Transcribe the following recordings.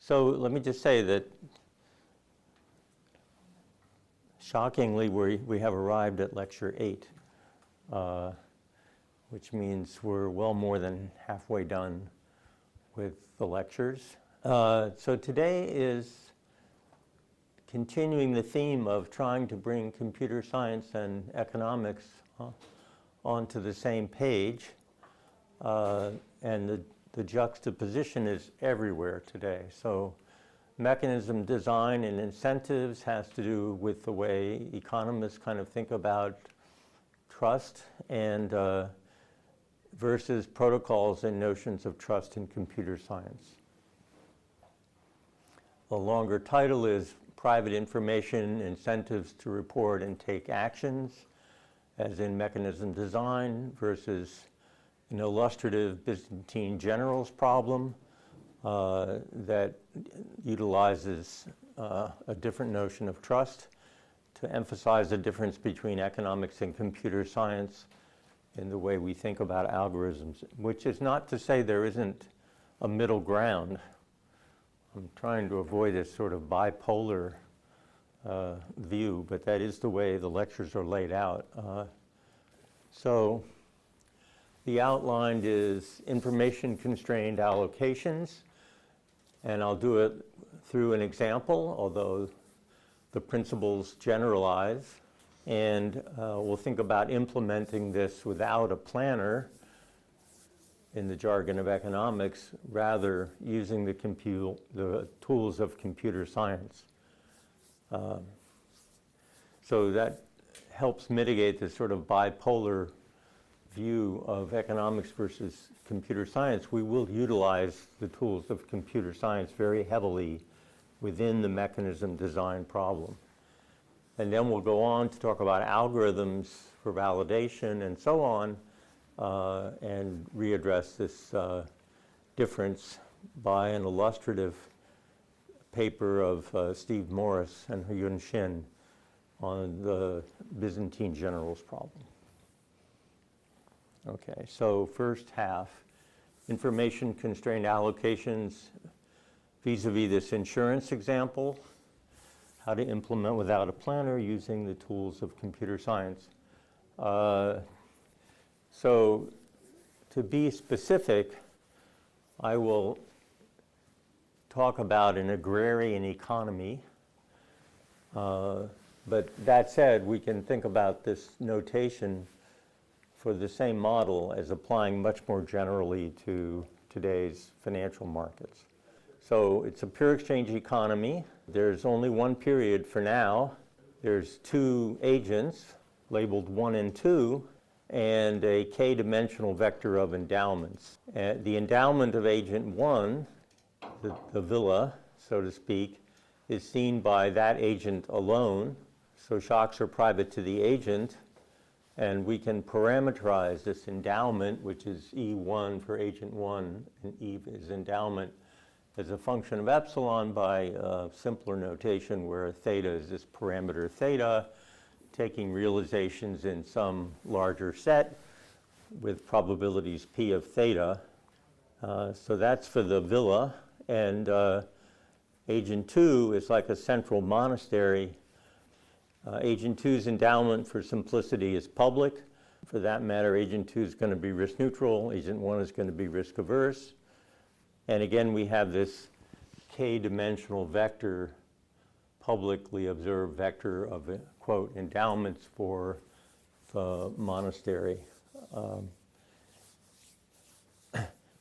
So let me just say that shockingly we have arrived at lecture 8, which means we're well more than halfway done with the lectures. So today is continuing the theme of trying to bring computer science and economics onto the same page. And the juxtaposition is everywhere today. So mechanism design and incentives has to do with the way economists kind of think about trust and versus protocols and notions of trust in computer science. The longer title is Private Information, Incentives to Report and Take Actions, as in mechanism design, versus an illustrative Byzantine Generals problem that utilizes a different notion of trust to emphasize the difference between economics and computer science in the way we think about algorithms, which is not to say there isn't a middle ground. I'm trying to avoid this sort of bipolar view, but that is the way the lectures are laid out. So the outline is information-constrained allocations, and I'll do it through an example, although the principles generalize. And we'll think about implementing this without a planner in the jargon of economics, rather using the tools of computer science. So that helps mitigate this sort of bipolar view of economics versus computer science. We will utilize the tools of computer science very heavily within the mechanism design problem. And then we'll go on to talk about algorithms for validation and so on, and readdress this difference by an illustrative paper of Steve Morris and Hyun Shin on the Byzantine Generals problem. Okay, so first half, information-constrained allocations vis-a-vis this insurance example, how to implement without a planner using the tools of computer science. So to be specific, I will talk about an agrarian economy. But that said, we can think about this notation for the same model as applying much more generally to today's financial markets. So it's a pure exchange economy. There's only one period for now. There's two agents labeled 1 and 2, and a k-dimensional vector of endowments. The endowment of agent 1, the villa, so to speak, is seen by that agent alone. So shocks are private to the agent, and we can parameterize this endowment, which is E1 for agent 1, and E is endowment, as a function of epsilon by simpler notation where theta is this parameter theta, taking realizations in some larger set with probabilities p of theta. So that's for the villa, and agent 2 is like a central monastery. Agent 2's endowment, for simplicity, is public. For that matter, agent 2 is going to be risk neutral, agent 1 is going to be risk averse. And again, we have this k-dimensional vector, publicly observed vector of, quote, endowments for the monastery.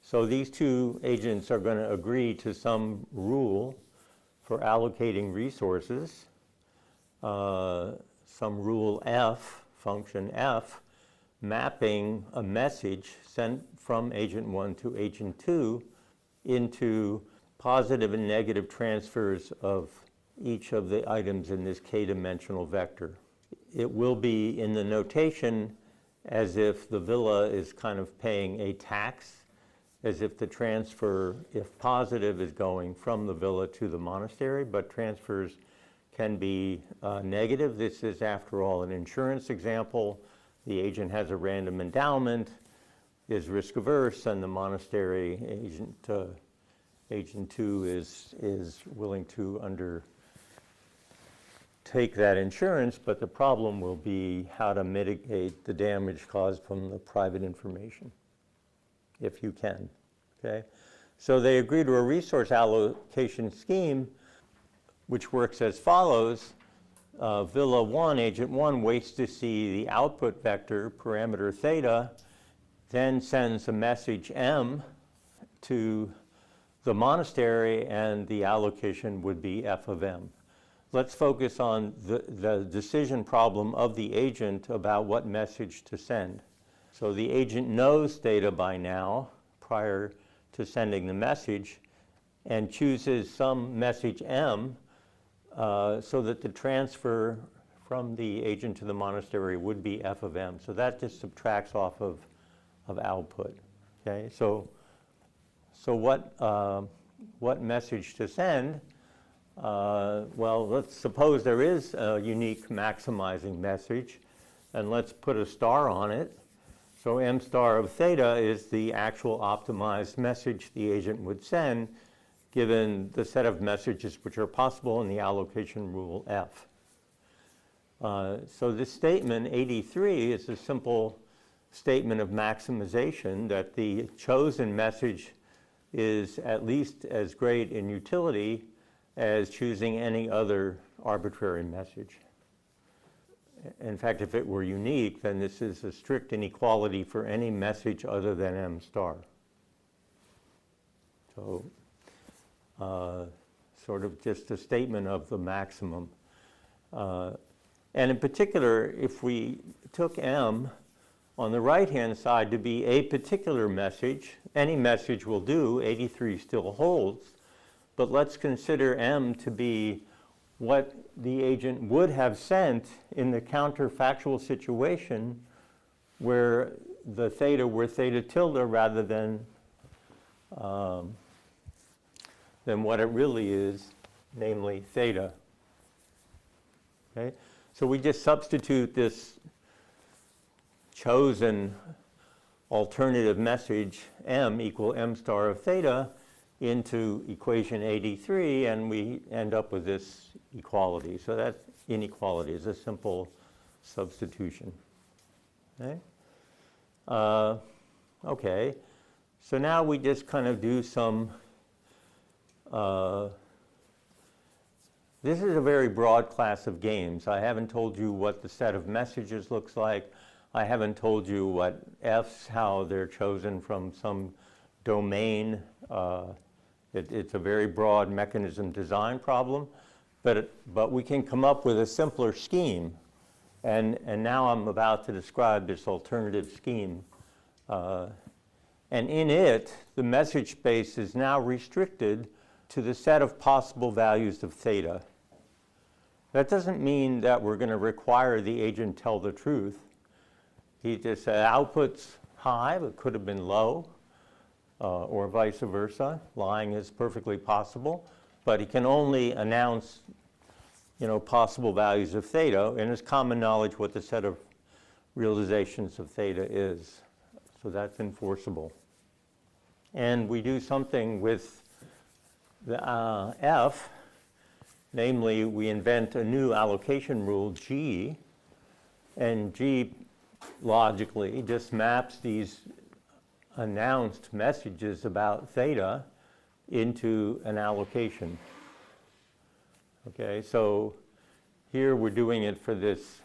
So these two agents are going to agree to some rule for allocating resources, some rule f, function f, mapping a message sent from agent 1 to agent 2 into positive and negative transfers of each of the items in this k-dimensional vector. It will be in the notation as if the villa is kind of paying a tax, as if the transfer, if positive, is going from the villa to the monastery, but transfers can be negative. This is, after all, an insurance example. The agent has a random endowment, is risk averse, and the monastery agent agent 2 is willing to take that insurance, but the problem will be how to mitigate the damage caused from the private information, if you can, okay? So they agree to a resource allocation scheme, which works as follows. Villa 1, agent 1, waits to see the output vector, parameter theta, then sends a message M to the monastery, and the allocation would be F of M. Let's focus on the decision problem of the agent about what message to send. So the agent knows theta by now, prior to sending the message, and chooses some message M so that the transfer from the agent to the monastery would be F of M. So that just subtracts off of output. Okay, so what message to send? Well, let's suppose there is a unique maximizing message, and let's put a star on it. So M star of theta is the actual optimized message the agent would send, given the set of messages which are possible in the allocation rule F. So this statement, 83, is a simple statement of maximization that the chosen message is at least as great in utility as choosing any other arbitrary message. In fact, if it were unique, then this is a strict inequality for any message other than M star. So sort of just a statement of the maximum. And in particular, if we took M on the right-hand side to be a particular message, any message will do, 83 still holds, but let's consider M to be what the agent would have sent in the counterfactual situation where the theta were theta tilde rather than what it really is, namely theta. Okay? So we just substitute this chosen alternative message M equal M star of theta into equation 83, and we end up with this equality. So that inequality is a simple substitution. Okay? Okay. So now we just kind of do some, this is a very broad class of games. I haven't told you what the set of messages looks like. I haven't told you what F's, how they're chosen from some domain. It's a very broad mechanism design problem, but we can come up with a simpler scheme. And now I'm about to describe this alternative scheme. And in it, the message space is now restricted to the set of possible values of theta. That doesn't mean that we're going to require the agent tell the truth. He just said output's high, but could have been low, or vice versa. Lying is perfectly possible, but he can only announce, possible values of theta, and it's common knowledge what the set of realizations of theta is. So that's enforceable. And we do something with the F, namely we invent a new allocation rule, G, and G logically just maps these announced messages about theta into an allocation. Okay, so here we're doing it for this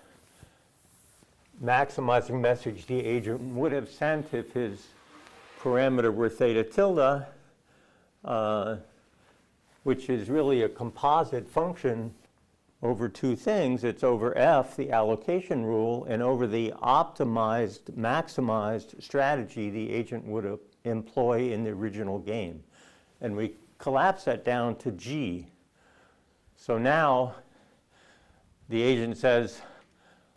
maximizing message the agent would have sent if his parameter were theta tilde, which is really a composite function over two things. It's over F, the allocation rule, and over the optimized, maximized strategy the agent would employ in the original game. And we collapse that down to G. So now the agent says,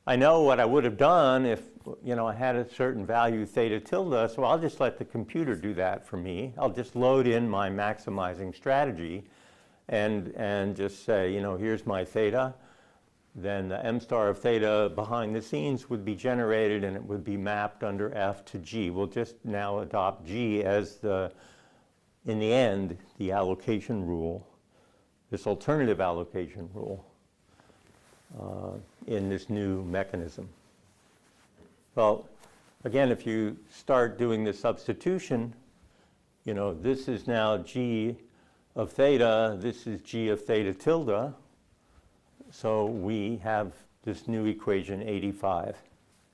I know what I would have done if I had a certain value theta tilde, so I'll just let the computer do that for me. I'll just load in my maximizing strategy and just say, here's my theta. Then the M star of theta behind the scenes would be generated, and it would be mapped under F to G. We'll just now adopt G as the in the end, the allocation rule, this alternative allocation rule, in this new mechanism? Well, again, if you start doing the substitution, you know, this is now g of theta, this is g of theta tilde, so we have this new equation 85.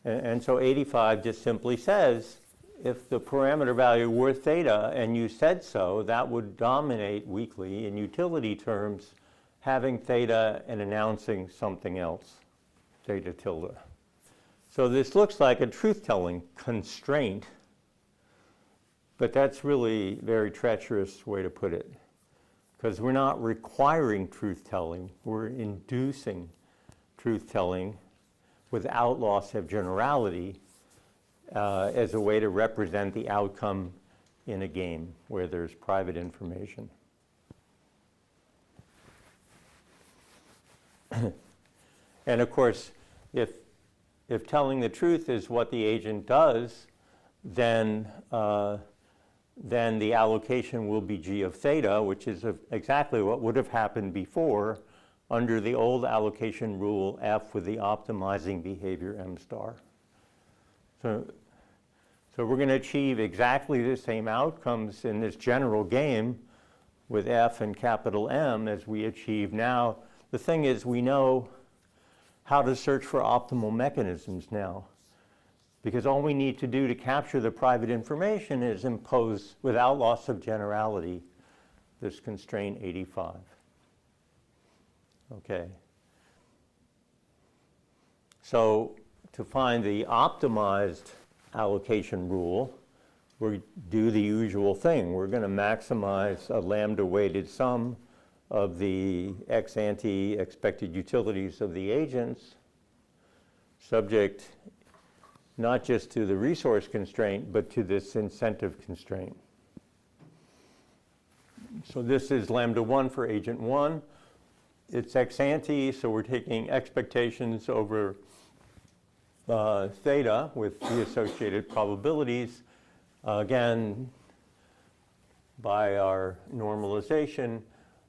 And so 85 just simply says, if the parameter value were theta and you said so, that would dominate weakly in utility terms, having theta and announcing something else, theta tilde. So this looks like a truth-telling constraint, but that's really a very treacherous way to put it, because we're not requiring truth-telling, we're inducing truth-telling without loss of generality as a way to represent the outcome in a game where there's private information. And of course, if telling the truth is what the agent does, then the allocation will be g of theta, which is exactly what would have happened before under the old allocation rule F with the optimizing behavior M star. So we're going to achieve exactly the same outcomes in this general game with F and capital M as we achieve now. The thing is, we know how to search for optimal mechanisms now, because all we need to do to capture the private information is impose, without loss of generality, this constraint 85. Okay. So to find the optimized allocation rule, we do the usual thing. We're going to maximize a lambda-weighted sum of the ex-ante expected utilities of the agents, subject not just to the resource constraint, but to this incentive constraint. So this is lambda 1 for agent 1. It's ex-ante, so we're taking expectations over theta with the associated probabilities. Again, by our normalization,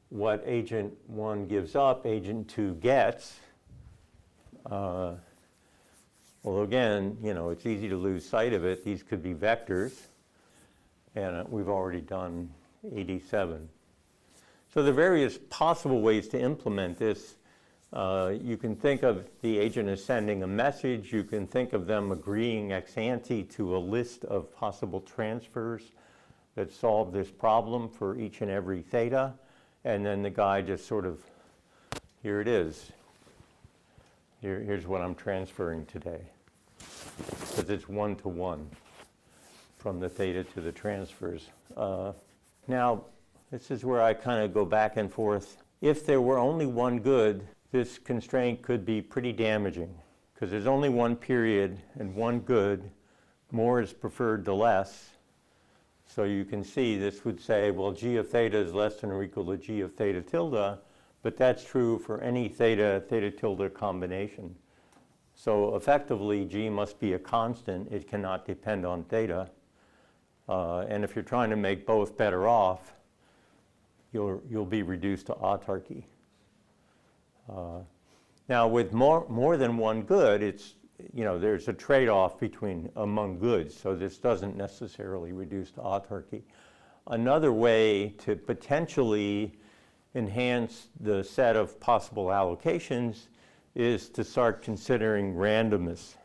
what agent 1 gives up, agent 2 gets. Well, again, you know, it's easy to lose sight of it. These could be vectors, and we've already done 87. So the various possible ways to implement this, you can think of the agent as sending a message. You can think of them agreeing ex ante to a list of possible transfers that solve this problem for each and every theta. And then the guy just sort of, here it is. Here's what I'm transferring today. Because it's 1-to-1 from the theta to the transfers. Now, this is where I kind of go back and forth. If there were only one good, this constraint could be pretty damaging, because there's only one period and one good. More is preferred to less. So you can see this would say, well, g of theta is less than or equal to g of theta tilde, but that's true for any theta tilde combination. So effectively, g must be a constant. It cannot depend on theta. And if you're trying to make both better off, you'll be reduced to autarky. Now, with more than one good, it's, you know, there's a trade-off among goods, so this doesn't necessarily reduce to autarky. Another way to potentially enhance the set of possible allocations is to start considering randomness.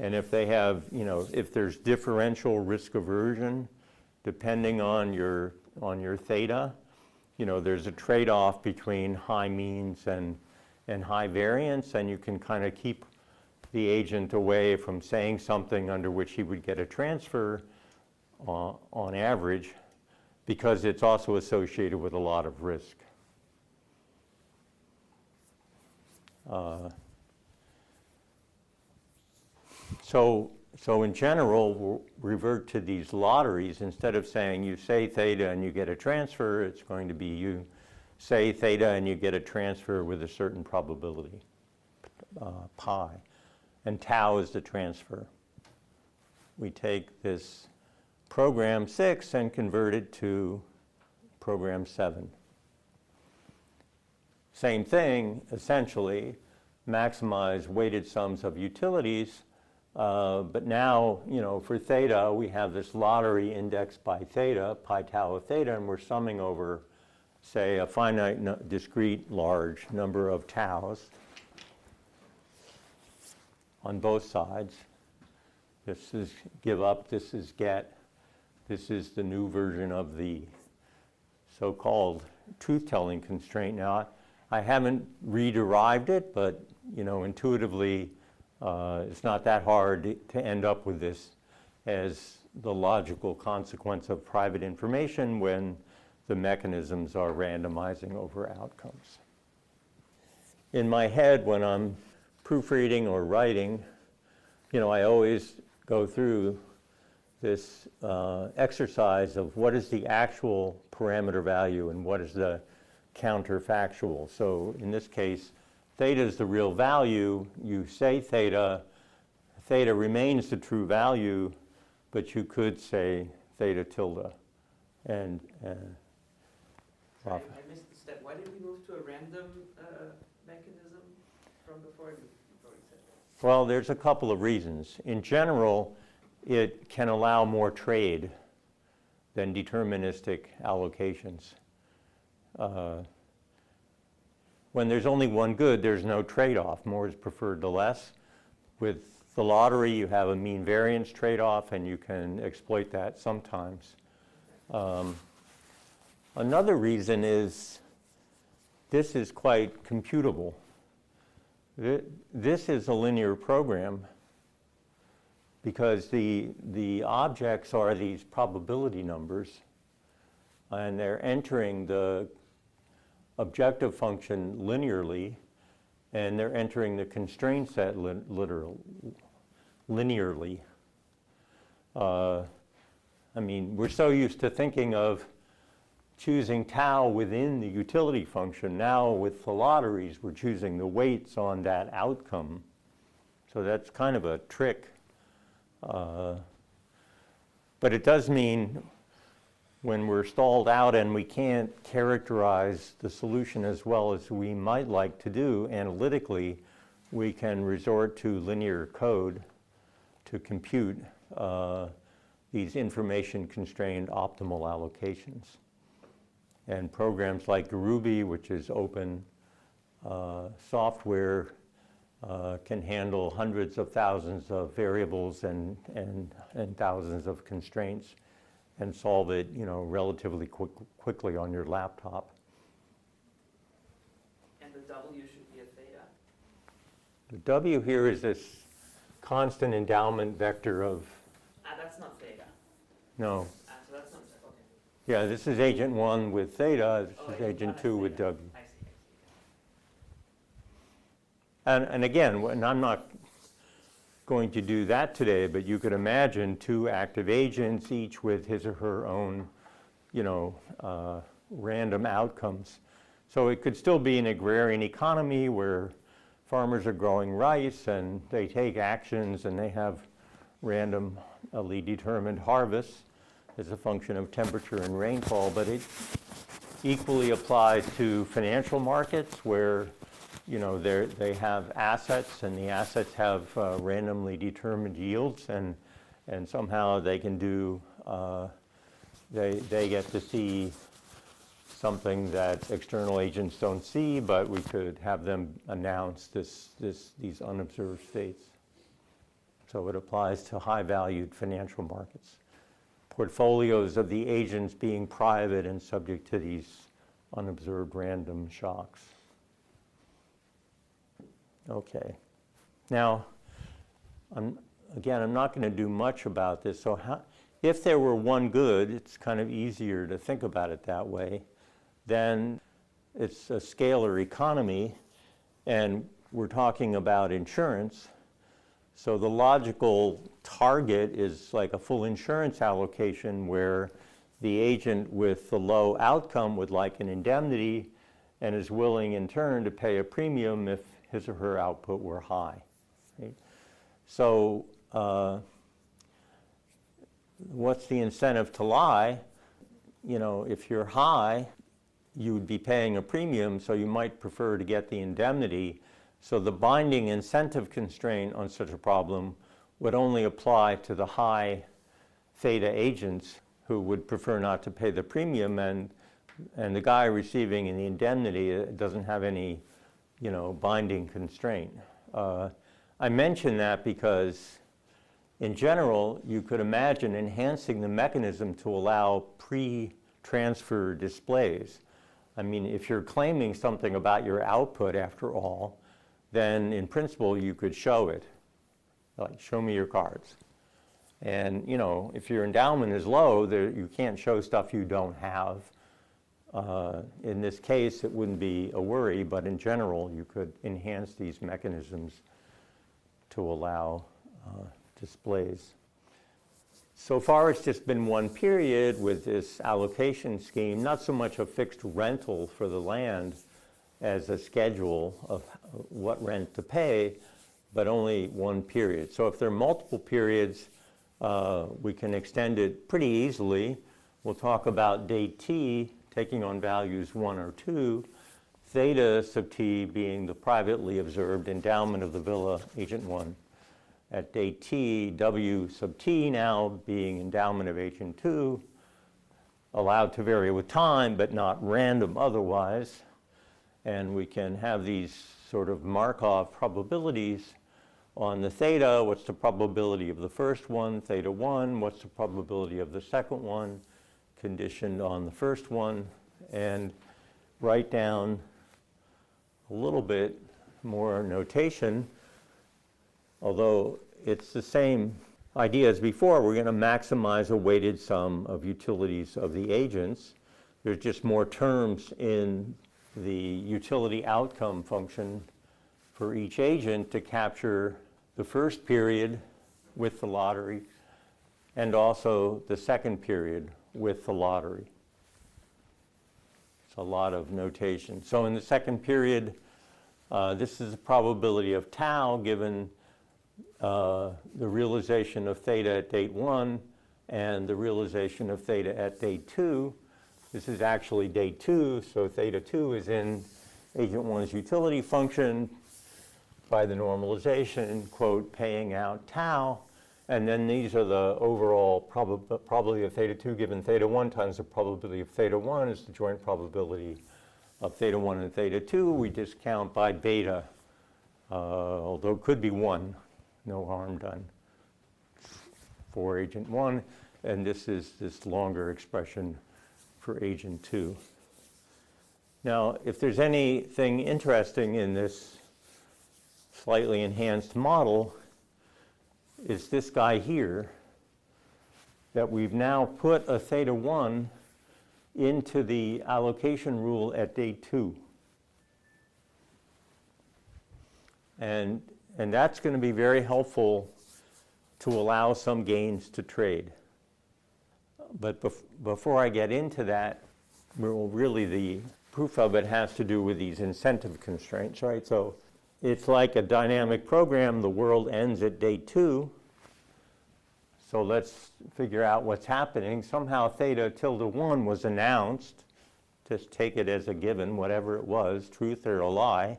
And if they have, you know, if there's differential risk aversion, depending on your theta, you know, there's a trade-off between high means and high variance, and you can kind of keep the agent away from saying something under which he would get a transfer on average, because it's also associated with a lot of risk. So in general, we'll revert to these lotteries. Instead of saying you say theta and you get a transfer, it's going to be you say theta and you get a transfer with a certain probability, pi. And tau is the transfer. We take this program 6 and convert it to program 7. Same thing, essentially, maximize weighted sums of utilities, but now, for theta, we have this lottery indexed by theta, pi tau of theta, and we're summing over, say, a finite, discrete, large number of taus on both sides. This is give up, this is get. This is the new version of the so-called truth-telling constraint. Now, I haven't re-derived it, but intuitively, it's not that hard to end up with this as the logical consequence of private information when the mechanisms are randomizing over outcomes. In my head, when I'm proofreading or writing, I always go through this exercise of what is the actual parameter value and what is the counterfactual. So in this case, theta is the real value. You say theta remains the true value, but you could say theta tilde. And Sorry, I missed the step. Why did we move to a random mechanism from before? Well, there's a couple of reasons. In general, it can allow more trade than deterministic allocations. When there's only one good, there's no trade-off. More is preferred to less. With the lottery, you have a mean variance trade-off, and you can exploit that sometimes. Another reason is this is quite computable. This is a linear program because the objects are these probability numbers, and they're entering the objective function linearly, and they're entering the constraint set linearly. We're so used to thinking of choosing tau within the utility function. Now with the lotteries, we're choosing the weights on that outcome. So that's kind of a trick. But it does mean when we're stalled out and we can't characterize the solution as well as we might like to do analytically, we can resort to linear code to compute these information-constrained optimal allocations. And programs like Ruby, which is open software, can handle hundreds of thousands of variables and thousands of constraints and solve it, relatively quickly on your laptop. And the W should be a theta? The W here is this constant endowment vector of... that's not theta. No. So that's not, okay. Yeah, this is agent 1 with theta, this is agent 2 with W. I see. And again, and I'm not going to do that today, but you could imagine two active agents, each with his or her own, random outcomes. So it could still be an agrarian economy where farmers are growing rice and they take actions and they have randomly determined harvests as a function of temperature and rainfall, but it equally applies to financial markets where they have assets, and the assets have randomly determined yields, and somehow they can do, they get to see something that external agents don't see, but we could have them announce these unobserved states. So it applies to high-valued financial markets. Portfolios of the agents being private and subject to these unobserved random shocks. Okay. Now, I'm not going to do much about this. So if there were one good, it's kind of easier to think about it that way. Then it's a scalar economy, and we're talking about insurance. So the logical target is like a full insurance allocation where the agent with the low outcome would like an indemnity and is willing in turn to pay a premium if his or her output were high. Right? So what's the incentive to lie? You know, if you're high, you would be paying a premium, so you might prefer to get the indemnity. So the binding incentive constraint on such a problem would only apply to the high theta agents who would prefer not to pay the premium, and the guy receiving the indemnity doesn't have any, you know, binding constraint. I mention that because in general, you could imagine enhancing the mechanism to allow pre-transfer displays. I mean, if you're claiming something about your output, after all, then in principle, you could show it. Like, show me your cards. And, you know, if your endowment is low, you can't show stuff you don't have. In this case, it wouldn't be a worry, but in general, you could enhance these mechanisms to allow displays. So far, it's just been one period with this allocation scheme, not so much a fixed rental for the land as a schedule of what rent to pay, but only one period. So if there are multiple periods, we can extend it pretty easily. We'll talk about date t taking on values 1 or 2, theta sub t being the privately observed endowment of the villa, agent 1. At date t, w sub t now being endowment of agent 2, allowed to vary with time, but not random otherwise. And we can have these sort of Markov probabilities on the theta. What's the probability of the first one, theta 1? What's the probability of the second one, conditioned on the first one? And write down a little bit more notation. Although it's the same idea as before, we're going to maximize a weighted sum of utilities of the agents. There's just more terms in the utility outcome function for each agent to capture the first period with the lottery and also the second period with the lottery. It's a lot of notation. So in the second period, this is the probability of tau given the realization of theta at date 1 and the realization of theta at date 2. This is actually date 2, so theta 2 is in agent 1's utility function by the normalization, quote, paying out tau. And then these are the overall probability of theta 2 given theta 1 times the probability of theta 1 is the joint probability of theta 1 and theta 2. We discount by beta, although it could be 1. No harm done for agent 1, and this is this longer expression for agent 2. Now, if there's anything interesting in this slightly enhanced model, is this guy here, that we've now put a theta 1 into the allocation rule at date 2. And that's going to be very helpful to allow some gains to trade. But before I get into that, really the proof of it has to do with these incentive constraints, right? So it's like a dynamic program. The world ends at date 2. So let's figure out what's happening. Somehow theta tilde 1 was announced. Just take it as a given, whatever it was, truth or a lie.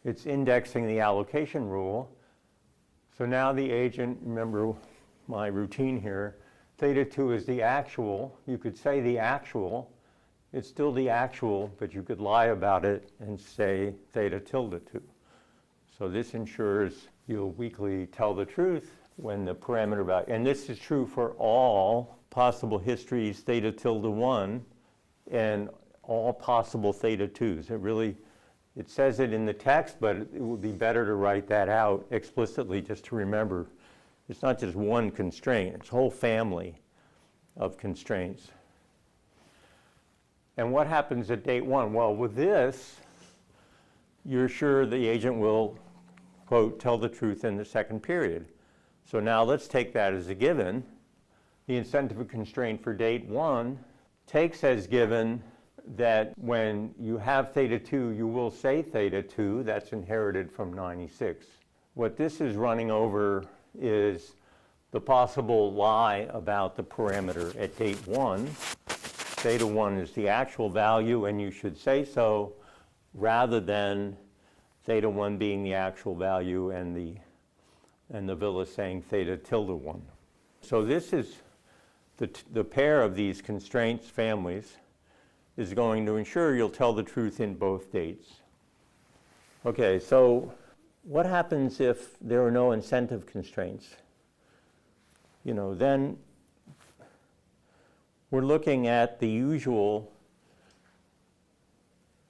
It's indexing the allocation rule. So now the agent, remember my routine here, theta 2 is the actual. You could say the actual. It's still the actual, but you could lie about it and say theta tilde 2. So this ensures you'll weakly tell the truth when the parameter value, and this is true for all possible histories theta tilde 1 and all possible theta 2s. It says it in the text, but it would be better to write that out explicitly just to remember. It's not just one constraint, it's a whole family of constraints. And what happens at date 1? Well, with this, you're sure the agent will, quote, tell the truth in the second period. So now let's take that as a given. The incentive constraint for date 1 takes as given that when you have theta 2, you will say theta 2. That's inherited from 96. What this is running over is the possible lie about the parameter at date 1. Theta 1 is the actual value, and you should say so, rather than theta 1 being the actual value and the villa saying theta tilde 1. So this is the pair of these constraints families is going to ensure you'll tell the truth in both dates. Okay, so what happens if there are no incentive constraints? You know, then we're looking at the usual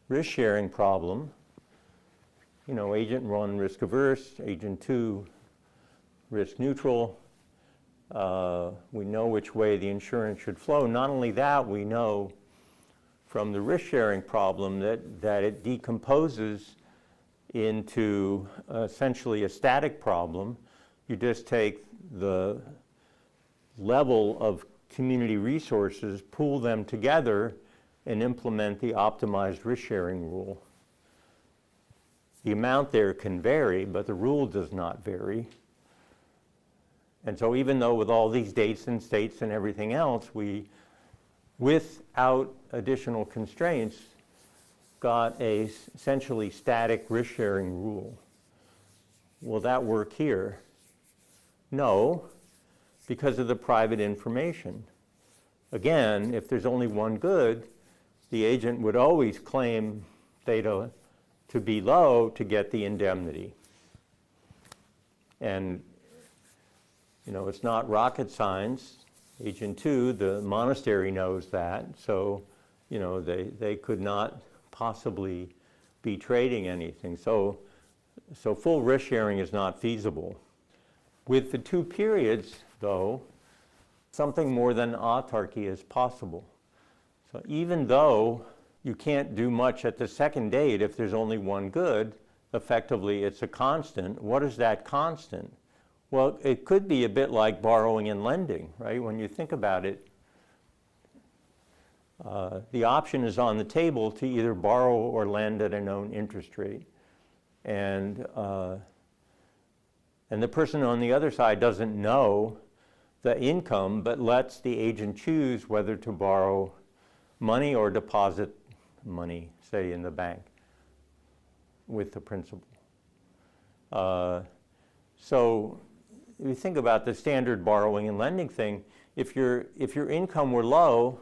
risk sharing problem. You know, agent 1 risk averse, agent 2 risk neutral. We know which way the insurance should flow. Not only that, we know from the risk sharing problem that it decomposes into essentially a static problem. You just take the level of community resources, pool them together, and implement the optimized risk sharing rule. The amount there can vary, but the rule does not vary. And so even though with all these dates and states and everything else, we, without additional constraints, got a essentially static risk sharing rule. Will that work here? No, because of the private information. Again, if there's only one good, the agent would always claim theta to be low to get the indemnity. And you know, it's not rocket science. Agent 2, the monastery knows that, so you know, they could not possibly be trading anything. So full risk sharing is not feasible. With the 2 periods, though, something more than autarky is possible. So even though you can't do much at the second date if there's only one good, effectively it's a constant. What is that constant? Well, it could be a bit like borrowing and lending, right? When you think about it, the option is on the table to either borrow or lend at a known interest rate. And the person on the other side doesn't know the income, but lets the agent choose whether to borrow money or deposit money, say in the bank, with the principal. So if you think about the standard borrowing and lending thing, if your income were low,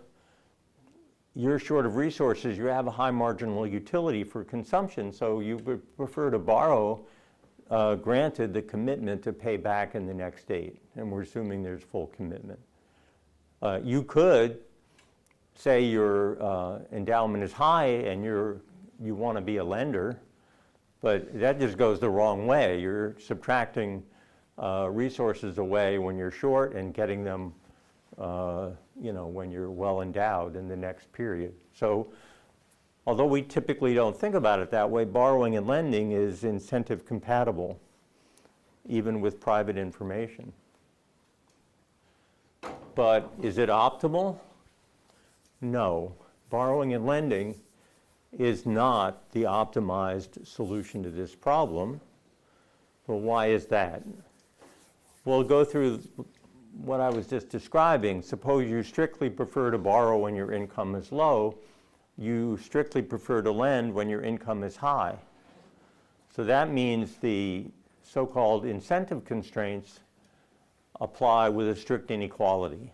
you're short of resources, you have a high marginal utility for consumption, so you would prefer to borrow, granted the commitment to pay back in the next date, and we're assuming there's full commitment. You could say your endowment is high and you want to be a lender, but that just goes the wrong way. You're subtracting resources away when you're short and getting them you know, when you're well endowed in the next period. So although we typically don't think about it that way, borrowing and lending is incentive compatible, even with private information. But is it optimal? No. Borrowing and lending is not the optimized solution to this problem. Well, why is that? We'll go through what I was just describing. Suppose you strictly prefer to borrow when your income is low. You strictly prefer to lend when your income is high. So that means the so-called incentive constraints apply with a strict inequality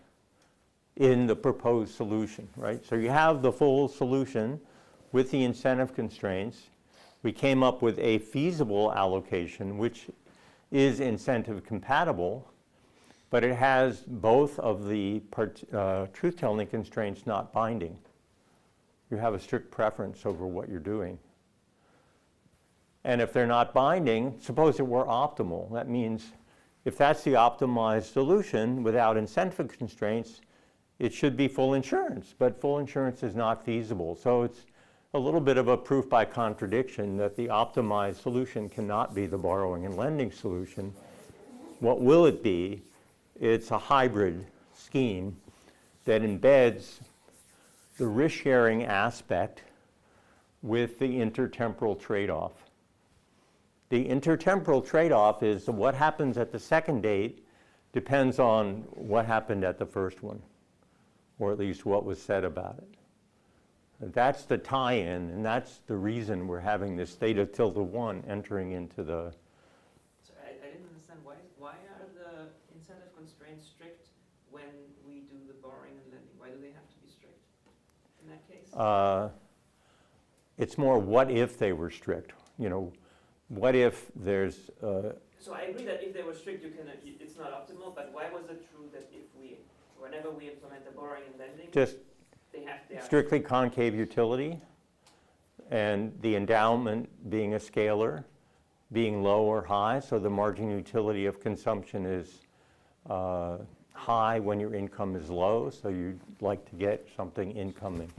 in the proposed solution, right? So you have the full solution with the incentive constraints. We came up with a feasible allocation, which is incentive compatible, but it has both of the truth-telling constraints not binding. You have a strict preference over what you're doing. And if they're not binding, suppose it were optimal. That means if that's the optimized solution without incentive constraints, it should be full insurance, but full insurance is not feasible. So it's a little bit of a proof by contradiction that the optimized solution cannot be the borrowing and lending solution. What will it be? It's a hybrid scheme that embeds the risk-sharing aspect with the intertemporal trade-off. The intertemporal trade-off is what happens at the second date depends on what happened at the first one, or at least what was said about it. That's the tie-in, and that's the reason we're having this theta tilde 1 entering into the... So I didn't understand, why are the incentive constraints strict when we do the borrowing and lending? Why do they have to be strict in that case? It's more what if they were strict. You know, what if there's... So I agree that if they were strict, it's not optimal, but why was it true that whenever we implement the borrowing and lending, just they strictly concave utility, and the endowment being a scalar, being low or high, so the margin utility of consumption is high when your income is low, so you'd like to get something incoming.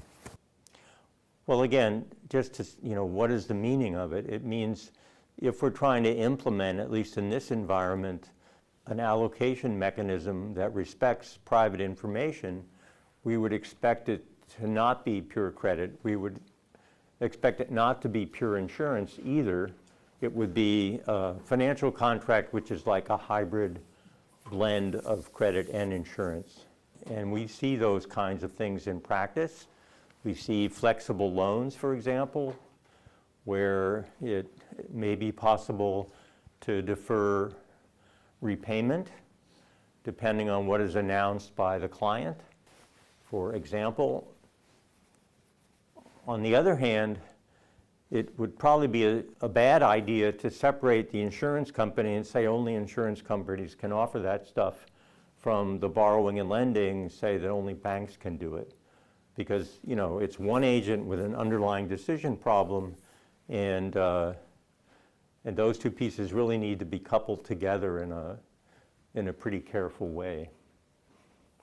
Well, again, just to, what is the meaning of it? It means if we're trying to implement, at least in this environment, an allocation mechanism that respects private information, we would expect it to not be pure credit. We would expect it not to be pure insurance either. It would be a financial contract, which is like a hybrid blend of credit and insurance. And we see those kinds of things in practice. We see flexible loans, for example, where it may be possible to defer repayment depending on what is announced by the client. For example, on the other hand, it would probably be a bad idea to separate the insurance company and say only insurance companies can offer that stuff from the borrowing and lending, say that only banks can do it. Because, it's one agent with an underlying decision problem, and those two pieces really need to be coupled together in a pretty careful way.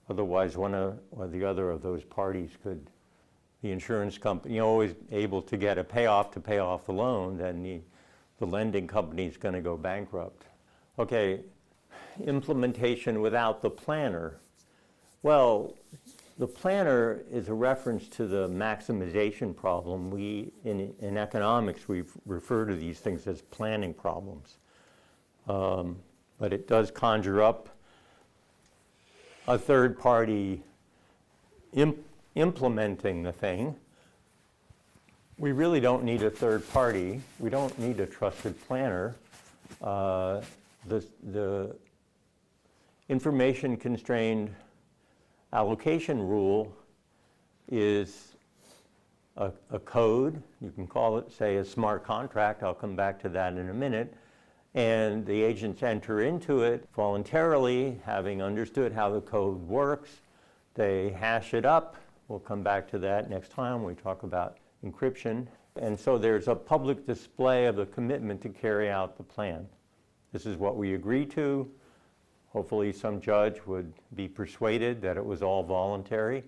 Otherwise, one or the other of those parties could, the insurance company, always able to get a payoff to pay off the loan, then the lending company is going to go bankrupt. Okay, implementation without the planner. Well, the planner is a reference to the maximization problem. In economics, we refer to these things as planning problems. But it does conjure up a third party implementing the thing. We really don't need a third party. We don't need a trusted planner. The information constrained allocation rule is a code. You can call it, say, a smart contract. I'll come back to that in a minute. And the agents enter into it voluntarily, having understood how the code works. They hash it up. We'll come back to that next time when we talk about encryption. And so there's a public display of the commitment to carry out the plan. This is what we agree to. Hopefully some judge would be persuaded that it was all voluntary.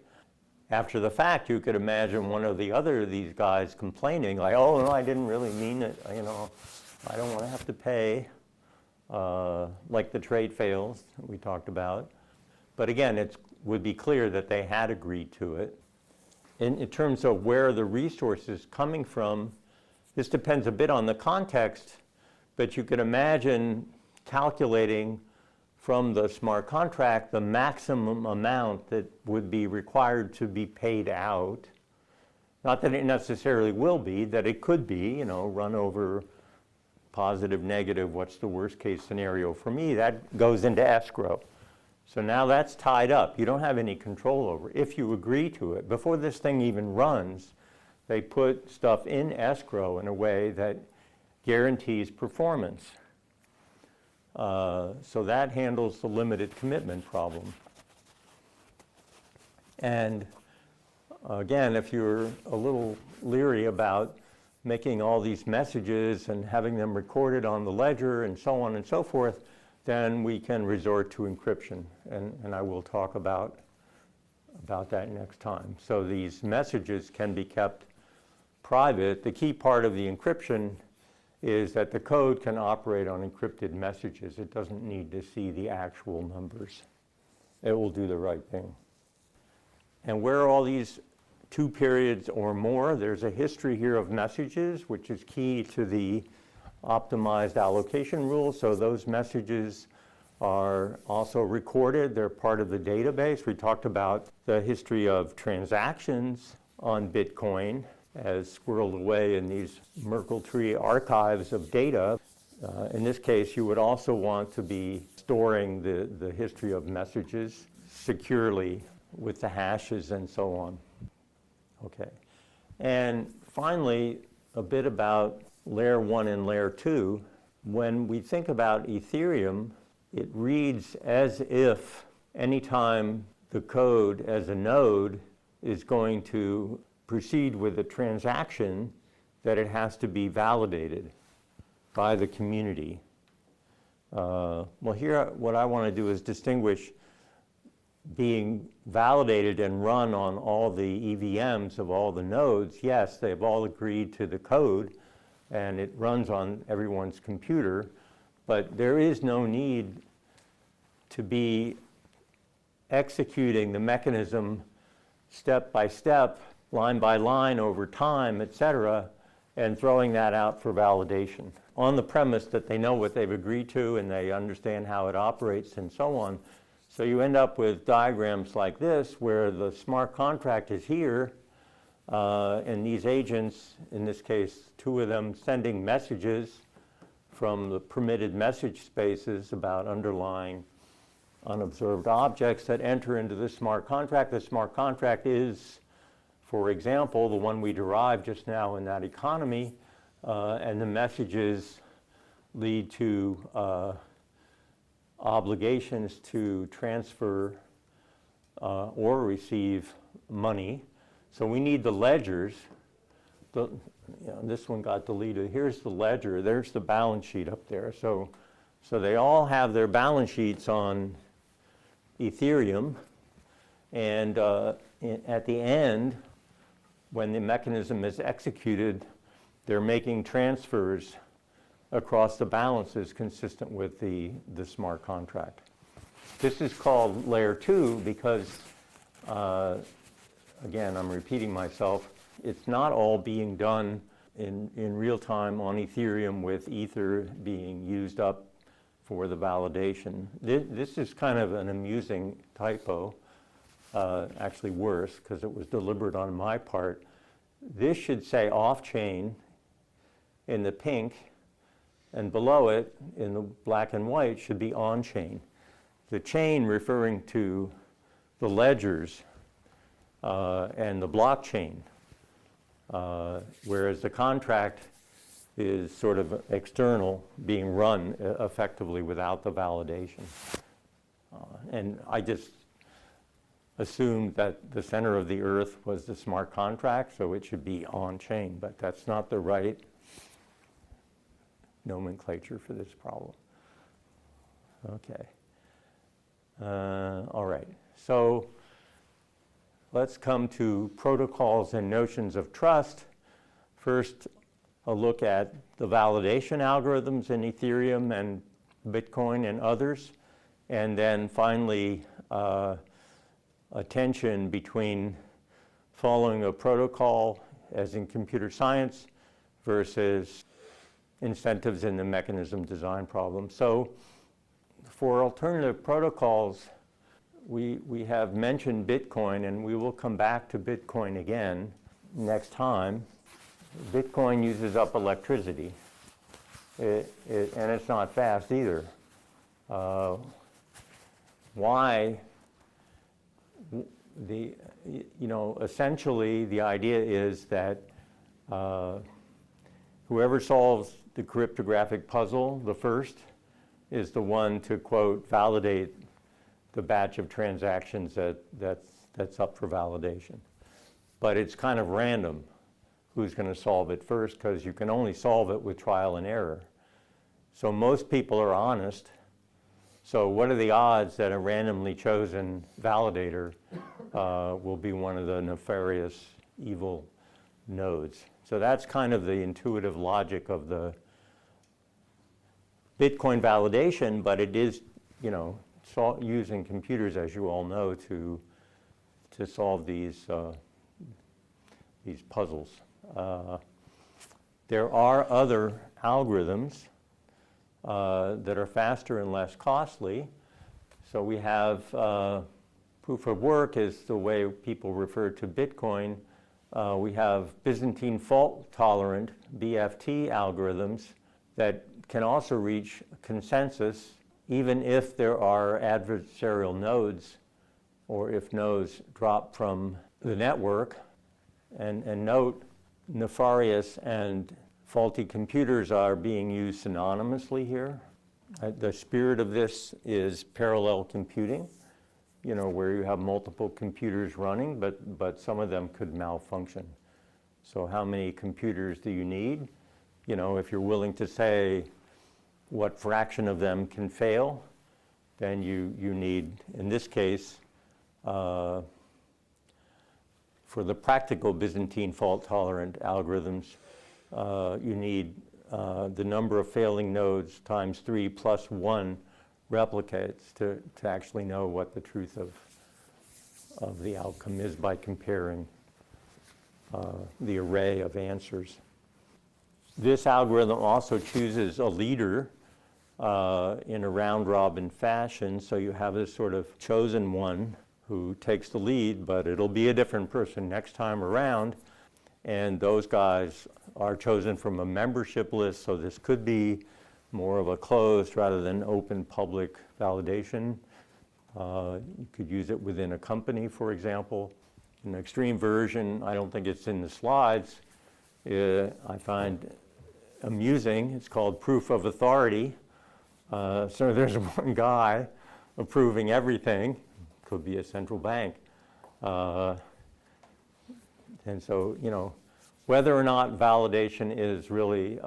After the fact, you could imagine one or the other of these guys complaining, like, oh, no, I didn't really mean it, I don't want to have to pay, like the trade fails that we talked about. But again, it would be clear that they had agreed to it. In terms of where the resource is coming from, this depends a bit on the context, but you could imagine calculating from the smart contract the maximum amount that would be required to be paid out. Not that it necessarily will be, that it could be, run over positive, negative, what's the worst case scenario for me? That goes into escrow. So now that's tied up. You don't have any control over it. If you agree to it, before this thing even runs, they put stuff in escrow in a way that guarantees performance. So that handles the limited commitment problem. And again, if you're a little leery about making all these messages and having them recorded on the ledger and so on and so forth, then we can resort to encryption. And I will talk about that next time. So these messages can be kept private. The key part of the encryption is that the code can operate on encrypted messages. It doesn't need to see the actual numbers. It will do the right thing. And where are all these 2 periods or more? There's a history here of messages, which is key to the optimized allocation rule. So those messages are also recorded. They're part of the database. We talked about the history of transactions on Bitcoin as squirreled away in these Merkle tree archives of data. In this case, you would also want to be storing the history of messages securely with the hashes and so on. Okay. And finally, a bit about layer 1 and layer 2. When we think about Ethereum, it reads as if anytime the code as a node is going to proceed with a transaction, that it has to be validated by the community. Well, here what I want to do is distinguish being validated and run on all the EVMs of all the nodes. Yes, they've all agreed to the code, and it runs on everyone's computer, but there is no need to be executing the mechanism step by step, line by line over time, et cetera, and throwing that out for validation on the premise that they know what they've agreed to and they understand how it operates and so on. So you end up with diagrams like this where the smart contract is here and these agents, in this case 2 of them, sending messages from the permitted message spaces about underlying unobserved objects that enter into the smart contract. The smart contract is, for example, the one we derived just now in that economy, and the messages lead to obligations to transfer or receive money. So we need the ledgers. This one got deleted. Here's the ledger. There's the balance sheet up there. So they all have their balance sheets on Ethereum, and at the end, when the mechanism is executed, they're making transfers across the balances consistent with the smart contract. This is called layer 2 because, again, I'm repeating myself, it's not all being done in real time on Ethereum with Ether being used up for the validation. This is kind of an amusing typo, actually worse because it was deliberate on my part. This should say off-chain in the pink, and below it in the black and white should be on-chain. The chain referring to the ledgers and the blockchain, whereas the contract is sort of external, being run effectively without the validation. And I just assumed that the center of the earth was the smart contract, so it should be on-chain, but that's not the right nomenclature for this problem. Okay. All right. So let's come to protocols and notions of trust. First, a look at the validation algorithms in Ethereum and Bitcoin and others, and then finally a tension between following a protocol, as in computer science, versus incentives in the mechanism design problem. So for alternative protocols, we have mentioned Bitcoin, and we will come back to Bitcoin again next time. Bitcoin uses up electricity, and it's not fast either. Why? Essentially the idea is that whoever solves the cryptographic puzzle the first is the one to, quote, validate the batch of transactions that's up for validation. But it's kind of random who's going to solve it first, because you can only solve it with trial and error. So most people are honest. So what are the odds that a randomly chosen validator will be one of the nefarious, evil nodes? So that's kind of the intuitive logic of the Bitcoin validation, but it is, using computers, as you all know, to solve these puzzles. There are other algorithms that are faster and less costly. So we have proof of work is the way people refer to Bitcoin. We have Byzantine fault-tolerant, BFT algorithms that can also reach consensus even if there are adversarial nodes or if nodes drop from the network. And note, nefarious and faulty computers are being used synonymously here. The spirit of this is parallel computing, you know, where you have multiple computers running, but some of them could malfunction. So how many computers do you need? You know, if you're willing to say what fraction of them can fail, then you need, in this case, for the practical Byzantine fault-tolerant algorithms, you need the number of failing nodes times 3 plus 1 replicates to actually know what the truth of the outcome is by comparing the array of answers. This algorithm also chooses a leader in a round-robin fashion, so you have this sort of chosen one who takes the lead, but it'll be a different person next time around. And those guys are chosen from a membership list, so this could be more of a closed rather than open public validation. You could use it within a company, for example. An extreme version, I don't think it's in the slides, I find amusing. It's called proof of authority. So there's one guy approving everything. Could be a central bank. And so, you know, whether or not validation is really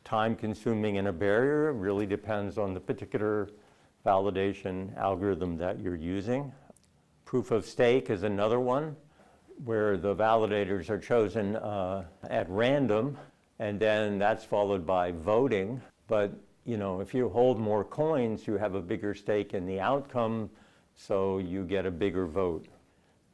time-consuming and a barrier really depends on the particular validation algorithm that you're using. Proof of stake is another one where the validators are chosen at random, and then that's followed by voting. But, you know, if you hold more coins, you have a bigger stake in the outcome, so you get a bigger vote.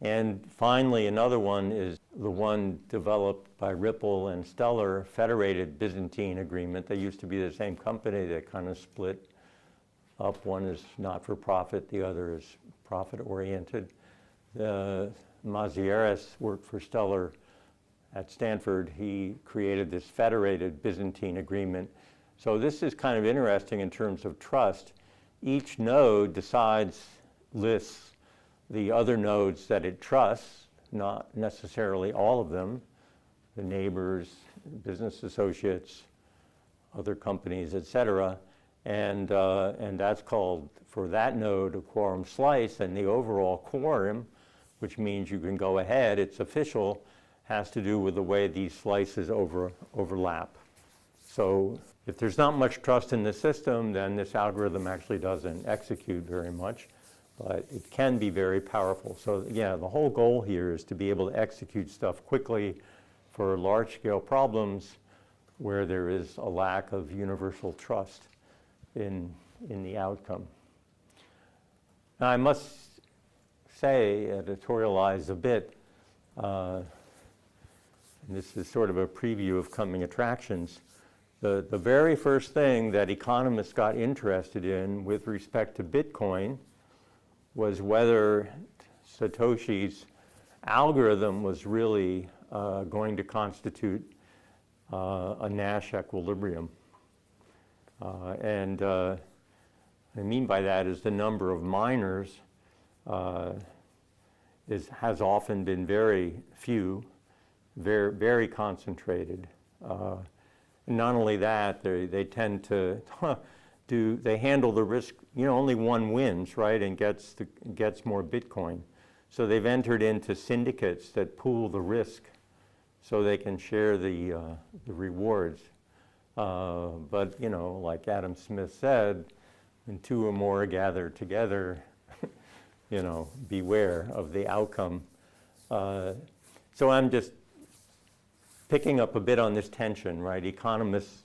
And finally, another one is the one developed by Ripple and Stellar, Federated Byzantine Agreement. They used to be the same company. They kind of split up. One is not-for-profit, the other is profit-oriented. Mazieres worked for Stellar at Stanford. He created this Federated Byzantine Agreement. So this is kind of interesting in terms of trust. Each node lists the other nodes that it trusts, not necessarily all of them, the neighbors, business associates, other companies, et cetera. And that's called, for that node, a quorum slice, and the overall quorum, which means you can go ahead, it's official, has to do with the way these slices overlap. So if there's not much trust in the system, then this algorithm actually doesn't execute very much, but it can be very powerful. So yeah, the whole goal here is to be able to execute stuff quickly for large-scale problems where there is a lack of universal trust in the outcome. Now, I must say, editorialize a bit, and this is sort of a preview of coming attractions. The very first thing that economists got interested in with respect to Bitcoin was whether Satoshi's algorithm was really going to constitute a Nash equilibrium. And I mean by that is the number of miners has often been very few, very concentrated. And not only that, they tend to they handle the risk, you know, only one wins, right, and gets more Bitcoin. So they've entered into syndicates that pool the risk so they can share the rewards. But, you know, like Adam Smith said, when two or more are gathered together, you know, beware of the outcome. So I'm just picking up a bit on this tension, right? Economists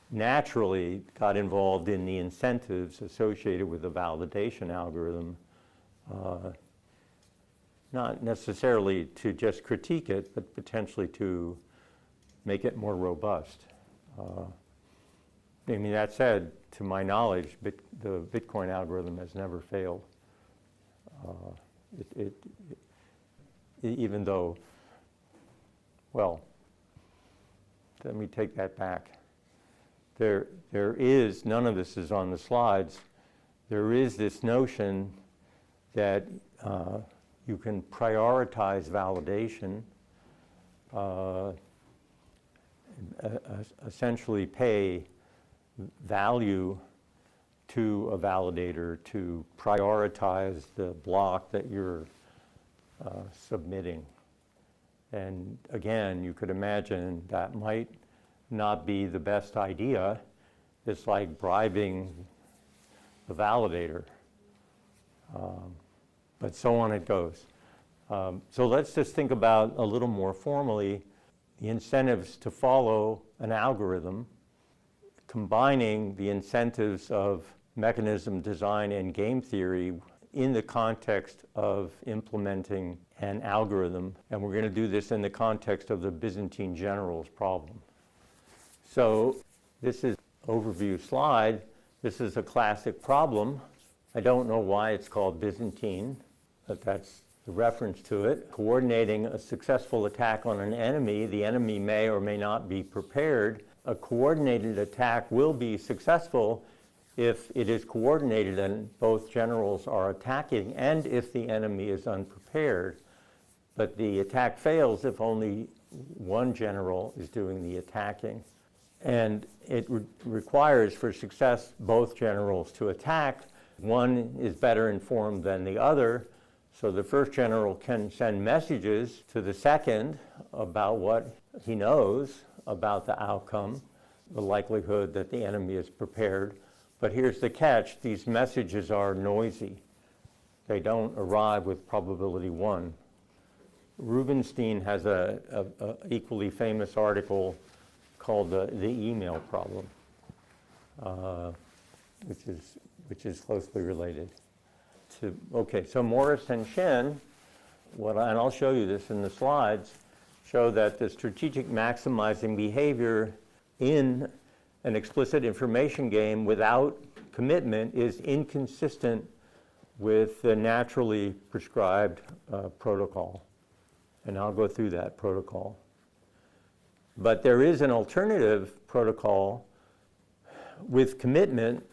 naturally got involved in the incentives associated with the validation algorithm, not necessarily to just critique it, but potentially to make it more robust. I mean, that said, to my knowledge, the Bitcoin algorithm has never failed. Even though, well, let me take that back. There is, none of this is on the slides, there is this notion that you can prioritize validation, essentially pay value to a validator to prioritize the block that you're submitting. And again, you could imagine that might not be the best idea. It's like bribing the validator. But so on it goes. So let's just think about a little more formally the incentives to follow an algorithm, combining the incentives of mechanism design and game theory in the context of implementing an algorithm. And we're going to do this in the context of the Byzantine Generals problem. So this is an overview slide. This is a classic problem. I don't know why it's called Byzantine, but that's the reference to it. Coordinating a successful attack on an enemy, the enemy may or may not be prepared. A coordinated attack will be successful if it is coordinated and both generals are attacking and if the enemy is unprepared. But the attack fails if only one general is doing the attacking. And it requires for success both generals to attack. One is better informed than the other. So the first general can send messages to the second about what he knows about the outcome, the likelihood that the enemy is prepared. But here's the catch, these messages are noisy. They don't arrive with probability 1. Rubinstein has a equally famous article called the email problem, which is closely related to, okay, so Morris and Shen, and I'll show you this in the slides, show that the strategic maximizing behavior in an explicit information game without commitment is inconsistent with the naturally prescribed protocol. And I'll go through that protocol. But there is an alternative protocol with commitment.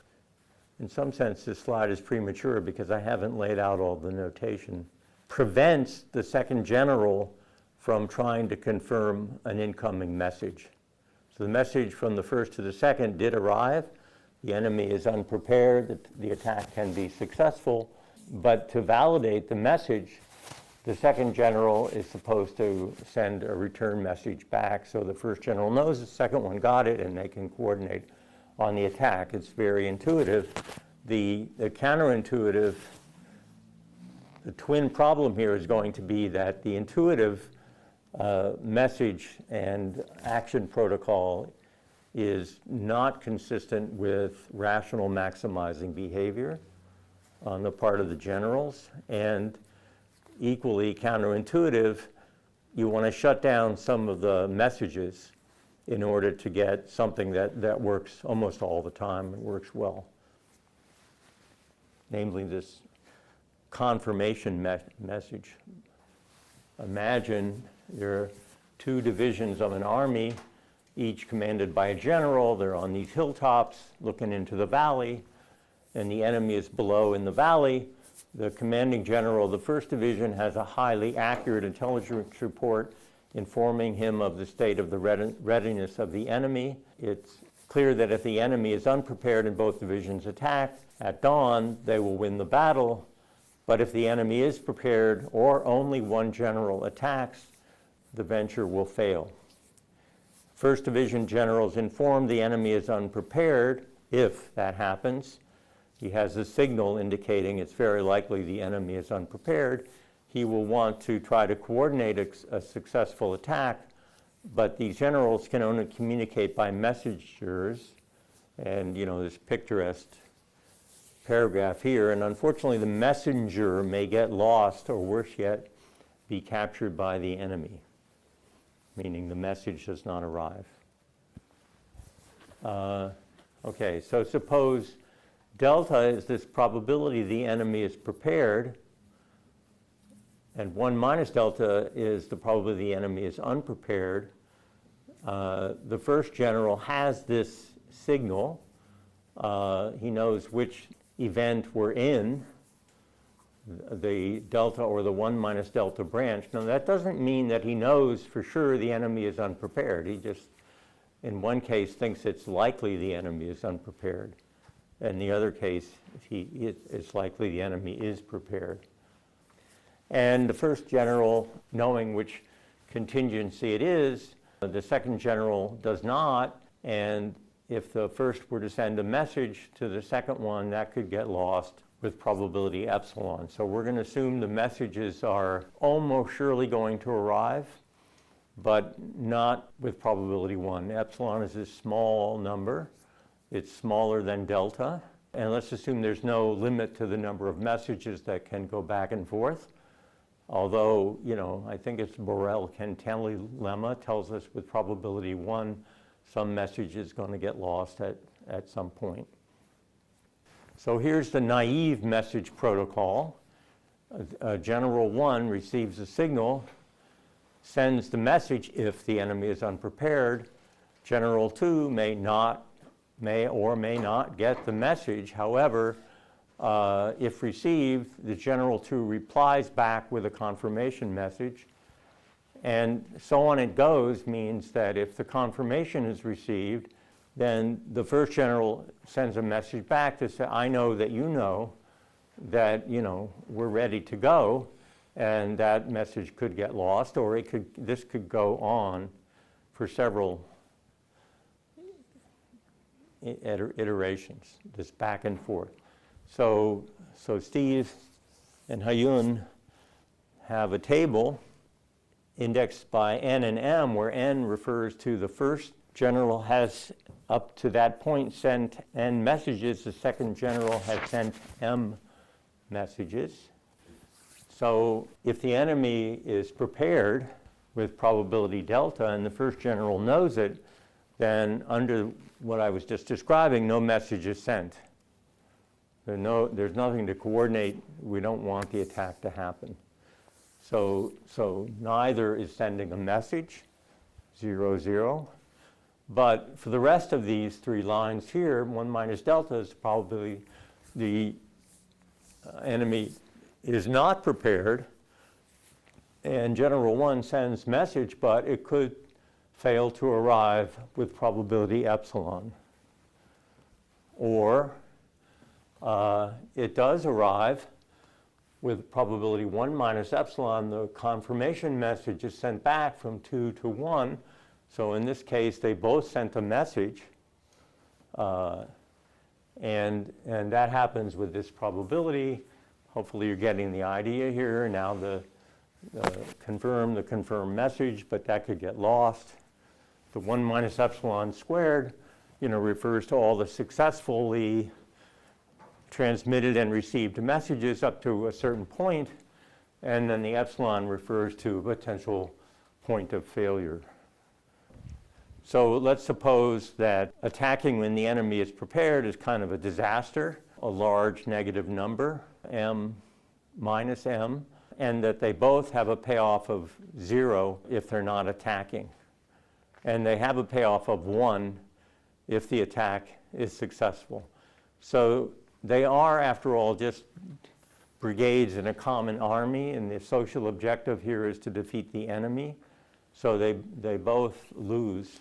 In some sense, this slide is premature because I haven't laid out all the notation. Prevents the second general from trying to confirm an incoming message. So the message from the first to the second did arrive. The enemy is unprepared. The attack can be successful. But to validate the message, the second general is supposed to send a return message back so the first general knows the second one got it and they can coordinate on the attack. It's very intuitive. The counterintuitive, the twin problem here is going to be that the intuitive message and action protocol is not consistent with rational maximizing behavior on the part of the generals, and equally counterintuitive, you want to shut down some of the messages in order to get something that works almost all the time and works well. Namely this confirmation message. Imagine there are two divisions of an army, each commanded by a general. They're on these hilltops looking into the valley, and the enemy is below in the valley. The commanding general of the first division has a highly accurate intelligence report informing him of the state of the readiness of the enemy. It's clear that if the enemy is unprepared and both divisions attack at dawn, they will win the battle. But if the enemy is prepared or only one general attacks, the venture will fail. First division generals inform the enemy is unprepared. If that happens, he has a signal indicating it's very likely the enemy is unprepared. He will want to try to coordinate a successful attack, but these generals can only communicate by messengers. And you know, this picturesque paragraph here, and unfortunately the messenger may get lost, or worse yet, be captured by the enemy, meaning the message does not arrive. Okay, so suppose delta is this probability the enemy is prepared, and 1 minus delta is the probability the enemy is unprepared. The first general has this signal. He knows which event we're in, the delta or the 1 minus delta branch. Now, that doesn't mean that he knows for sure the enemy is unprepared. He just, in one case, thinks it's likely the enemy is unprepared. In the other case, it's likely the enemy is prepared. And the first general, knowing which contingency it is, the second general does not. And if the first were to send a message to the second one, that could get lost with probability epsilon. So we're going to assume the messages are almost surely going to arrive, but not with probability 1. Epsilon is a small number. It's smaller than delta. And let's assume there's no limit to the number of messages that can go back and forth. Although, I think it's Borel-Cantelli lemma tells us with probability 1, some message is going to get lost at some point. So here's the naive message protocol. General 1 receives a signal, sends the message if the enemy is unprepared. General 2 may or may not get the message. However, if received, the General 2 replies back with a confirmation message. And so on it goes means that if the confirmation is received, then the first general sends a message back to say, I know that that, we're ready to go. And that message could get lost, or this could go on for several iterations, this back and forth. So Steve and Hayun have a table indexed by n and m, where n refers to the first general has up to that point sent n messages, the second general has sent m messages. So if the enemy is prepared with probability delta and the first general knows it, then under what I was just describing, no message is sent. There's nothing to coordinate. We don't want the attack to happen. So neither is sending a message, 0, 0. But for the rest of these three lines here, 1 minus delta is probably the enemy is not prepared, and General 1 sends message, but it could fail to arrive with probability epsilon. Or it does arrive with probability 1 minus epsilon. The confirmation message is sent back from 2 to 1. So in this case, they both sent a message. And that happens with this probability. Hopefully you're getting the idea here. Now the confirm message, but that could get lost. The 1 minus epsilon squared, refers to all the successfully transmitted and received messages up to a certain point, and then the epsilon refers to a potential point of failure. So let's suppose that attacking when the enemy is prepared is kind of a disaster, a large negative number, m minus m, and that they both have a payoff of 0 if they're not attacking. And they have a payoff of 1 if the attack is successful. So they are, after all, just brigades in a common army, and the social objective here is to defeat the enemy. So they both lose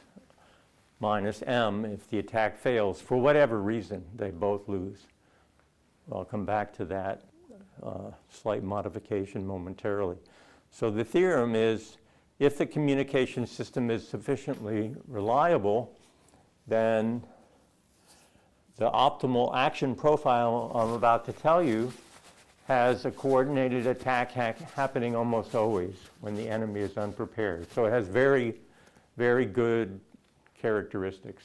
minus m if the attack fails. For whatever reason, they both lose. I'll come back to that slight modification momentarily. So the theorem is, if the communication system is sufficiently reliable, then the optimal action profile I'm about to tell you has a coordinated attack happening almost always when the enemy is unprepared. So it has very, very good characteristics.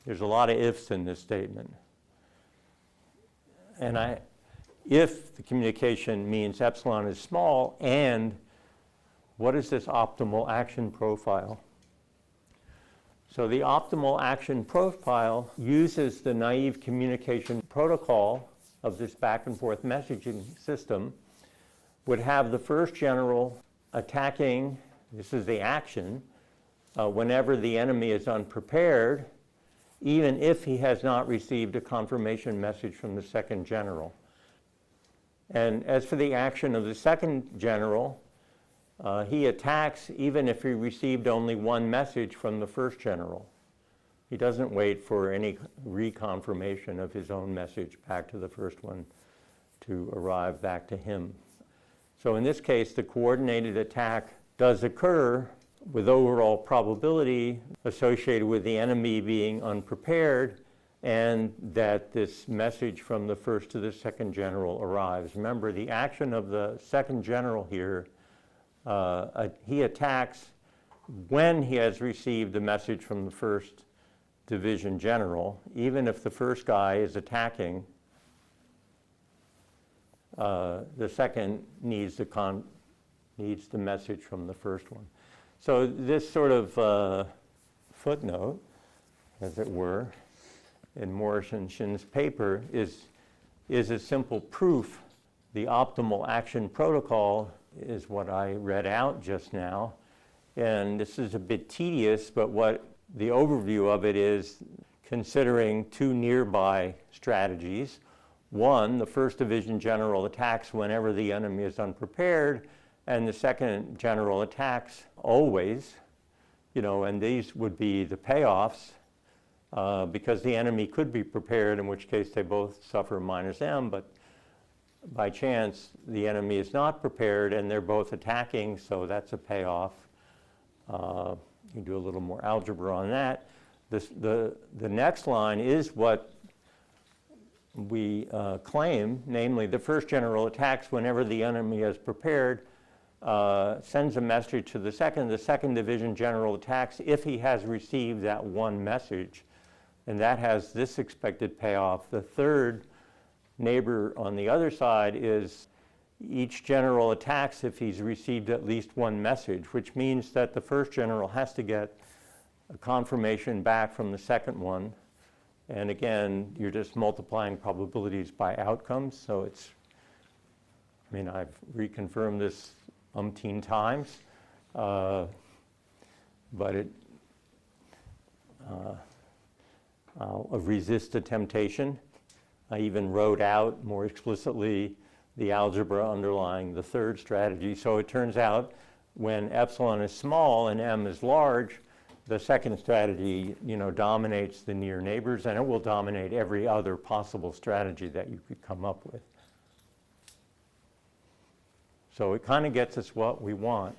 There's a lot of ifs in this statement. And if the communication means epsilon is small, and what is this optimal action profile? So the optimal action profile uses the naive communication protocol of this back and forth messaging system, would have the first general attacking, this is the action, whenever the enemy is unprepared, even if he has not received a confirmation message from the second general. And as for the action of the second general, he attacks even if he received only one message from the first general. He doesn't wait for any reconfirmation of his own message back to the first one to arrive back to him. So in this case, the coordinated attack does occur with overall probability associated with the enemy being unprepared and that this message from the first to the second general arrives. Remember, the action of the second general here, he attacks when he has received the message from the first division general, even if the first guy is attacking, the second needs the message from the first one. So this sort of footnote, as it were, in Morris and Shin's paper is a simple proof. The optimal action protocol is what I read out just now. And this is a bit tedious, but what the overview of it is considering two nearby strategies. One, the first division general attacks whenever the enemy is unprepared, and the second general attacks always, and these would be the payoffs because the enemy could be prepared, in which case they both suffer -m, but by chance the enemy is not prepared and they're both attacking, so that's a payoff. You do a little more algebra on that. The next line is what we claim, namely the first general attacks whenever the enemy is prepared, sends a message to the second division general attacks if he has received that one message, and that has this expected payoff. The third neighbor on the other side is each general attacks if he's received at least one message, which means that the first general has to get a confirmation back from the second one. And again, you're just multiplying probabilities by outcomes. So I've reconfirmed this umpteen times, but I'll resist the temptation. I even wrote out more explicitly the algebra underlying the third strategy. So it turns out when epsilon is small and m is large, the second strategy, dominates the near neighbors, and it will dominate every other possible strategy that you could come up with. So it kind of gets us what we want.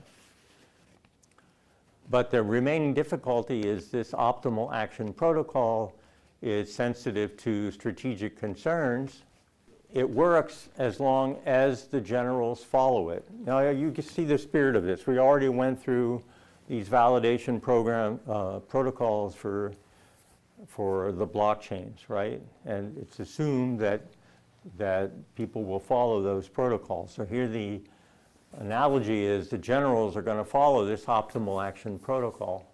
But the remaining difficulty is this optimal action protocol is sensitive to strategic concerns. It works as long as the generals follow it. Now you can see the spirit of this. We already went through these validation protocols for the blockchains, right? And it's assumed that people will follow those protocols. So here the analogy is the generals are going to follow this optimal action protocol.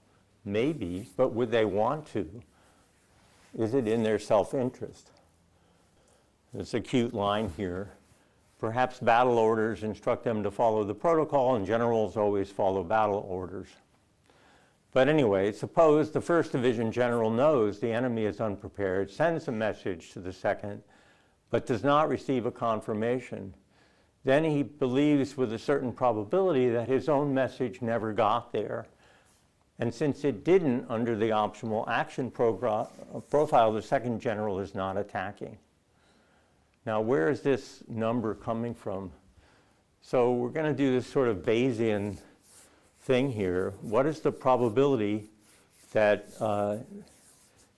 Maybe, but would they want to? Is it in their self-interest? It's a cute line here. Perhaps battle orders instruct them to follow the protocol, and generals always follow battle orders. But anyway, suppose the first division general knows the enemy is unprepared, sends a message to the second, but does not receive a confirmation. Then he believes with a certain probability that his own message never got there. And since it didn't under the optimal action profile, the second general is not attacking. Now, where is this number coming from? So we're going to do this sort of Bayesian thing here. What is the probability that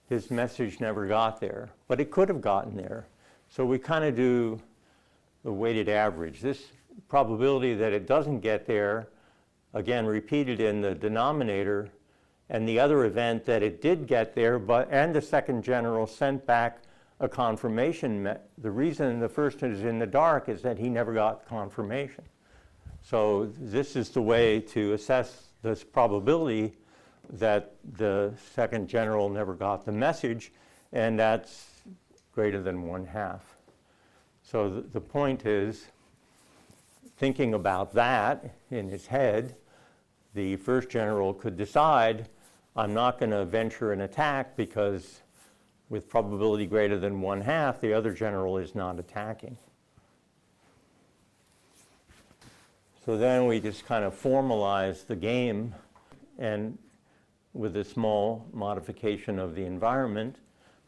his message never got there? But it could have gotten there. So we kind of do the weighted average. This probability that it doesn't get there, again, repeated in the denominator, and the other event that it did get there, and the second general sent back a confirmation. The reason the first is in the dark is that he never got confirmation. So this is the way to assess this probability that the second general never got the message, and that's greater than 1/2. So the point is, thinking about that in his head, the first general could decide, I'm not going to venture an attack because with probability greater than 1/2, the other general is not attacking. So then we just kind of formalize the game, and with a small modification of the environment,